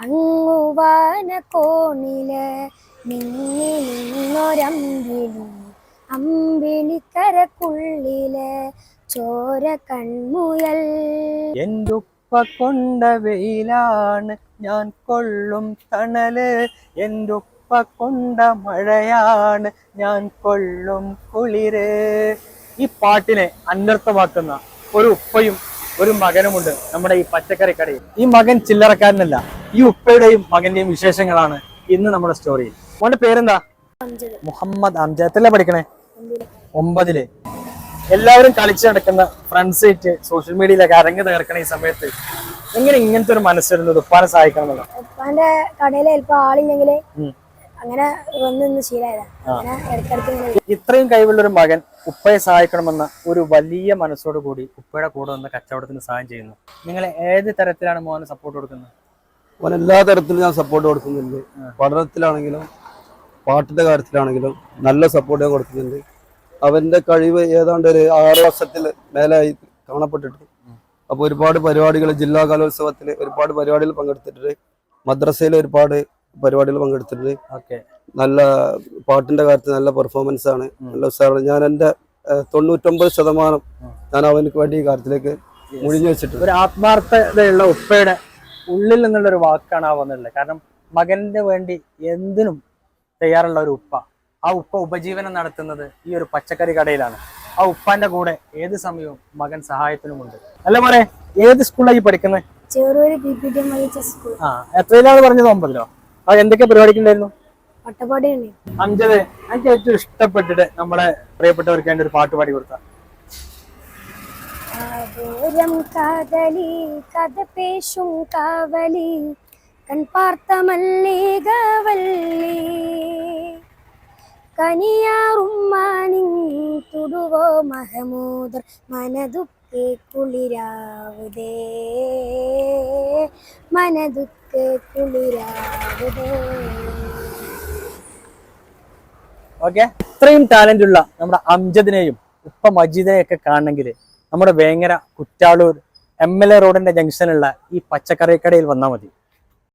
അങ്ങുവാന കോണില് മിന്നി നിന്നൊരമ്പിളി അമ്പിളിക്കരക്കുള്ളില് ചോര കൺമുയൽ. എന്റുപ്പ കൊണ്ട വെയിലാണ് ഞാൻ കൊള്ളും തണല്, എന്റുപ്പ കൊണ്ട മഴയാണ് ഞാൻ കൊള്ളും കുളിര്. ഈ പാട്ടിനെ അന്വർത്ഥമാക്കുന്ന ഒരു ഉപ്പയും ഒരു മകനുമുണ്ട് നമ്മുടെ ഈ പച്ചക്കറി കടയിൽ. ഈ മകൻ ചില്ലറക്കാരനല്ല, ഈ ഉപ്പയുടെയും മകന്റെയും വിശേഷങ്ങളാണ് ഇന്ന് നമ്മുടെ സ്റ്റോറിയിൽ. മോന്റെ പേരെന്താ? മുഹമ്മദ് അംജദ്. എത്രയിലാ പഠിക്കണേ? 9. എല്ലാവരും കളിച്ചു നടക്കുന്ന ഫ്രണ്ട്സായിട്ട് സോഷ്യൽ മീഡിയയിലൊക്കെ അരങ്ങ് തകർക്കണ ഈ സമയത്ത് എങ്ങനെ ഇങ്ങനത്തെ ഒരു മനസ്സിരുന്നത് ഉപ്പാനെ സഹായിക്കണം എന്നുള്ള? ഉപ്പാന്റെ കടയിൽ ചിലപ്പോ ആളില്ലെങ്കിൽ അങ്ങനെ വന്ന് ശീലമായതാണ്. ഇത്രയും കഴിവുള്ള ഒരു മകൻ ഉപ്പയെ സഹായിക്കണമെന്ന ഒരു വലിയ മനസ്സോട് കൂടി ഉപ്പയുടെ കൂടെ വന്ന് കച്ചവടത്തിന് സഹായം ചെയ്യുന്നു. നിങ്ങൾ ഏത് തരത്തിലാണ് മോനെ സപ്പോർട്ട് കൊടുക്കുന്നത്? മോൻ എല്ലാ തരത്തിലും ഞാൻ സപ്പോർട്ട് കൊടുക്കുന്നുണ്ട്. പഠനത്തിലാണെങ്കിലും പാട്ടിന്റെ കാര്യത്തിലാണെങ്കിലും നല്ല സപ്പോർട്ട് ഞാൻ കൊടുക്കുന്നുണ്ട്. അവന്റെ കഴിവ് ഏതാണ്ട് ഒരു 6 വർഷത്തിൽ മേലായി കാണപ്പെട്ടിട്ടുണ്ട്. അപ്പോൾ ഒരുപാട് പരിപാടികൾ, ജില്ലാ കലോത്സവത്തിൽ ഒരുപാട് പരിപാടികൾ പങ്കെടുത്തിട്ടുണ്ട്. മദ്രസയിൽ ഒരുപാട് പരിപാടികൾ പങ്കെടുത്തിട്ടുണ്ട്. നല്ല പാട്ടിന്റെ കാര്യത്തിൽ നല്ല പെർഫോമൻസ് ആണ്, നല്ല ഉത്സാഹമാണ്. ഞാൻ എൻ്റെ 99% ഞാൻ അവനക്ക് വേണ്ടി ഈ കാര്യത്തിലേക്ക് മുഴിഞ്ഞു വെച്ചിട്ടുണ്ട്. ഒരു ആത്മാർത്ഥതയുള്ള ഉപ്പയുടെ ഉള്ളിൽ നിന്നുള്ള ഒരു വാക്കാണ് ആ വന്നിട്ടുള്ളത്. കാരണം മകന്റെ വേണ്ടി എന്തിനും തയ്യാറുള്ള ഒരു ഉപ്പ. ആ ഉപ്പ ഉപജീവനം നടത്തുന്നത് ഈ ഒരു പച്ചക്കറി കടയിലാണ്. ആ ഉപ്പാന്റെ കൂടെ ഏത് സമയവും മകൻ സഹായത്തിനുമുണ്ട്. അല്ല മോനെ, ഏത് സ്കൂളിലാണ് ഈ പഠിക്കുന്നത്? എത്രയിലാണ് പറഞ്ഞത്? 9ലോ? അത് എന്തൊക്കെ പരിപാടിക്കുണ്ടായിരുന്നു? അംജദ്, എനിക്ക് ഏറ്റവും ഇഷ്ടപ്പെട്ടിട്ട് നമ്മുടെ പ്രിയപ്പെട്ടവർക്ക് വേണ്ടി ഒരു പാട്ട് പാടി കൊടുത്ത. കനിയാറുമ്മാനിടുവോ മഹമൂദർ മനതുക്കെ കുളിരാവുതേ, മനതുക്കെ കുളിരാവുതേ. ഓക്കെ, ഇത്രയും ടാലന്റ് ഉള്ള നമ്മുടെ അംജദിനെയും ഉപ്പ മജീദിനെയും ഒക്കെ കാണണമെങ്കിൽ നമ്മുടെ വേങ്ങര കുറ്റാളൂർ MLA റോഡിന്റെ ജംഗ്ഷനുള്ള ഈ പച്ചക്കറി കടയിൽ വന്നാൽ മതി.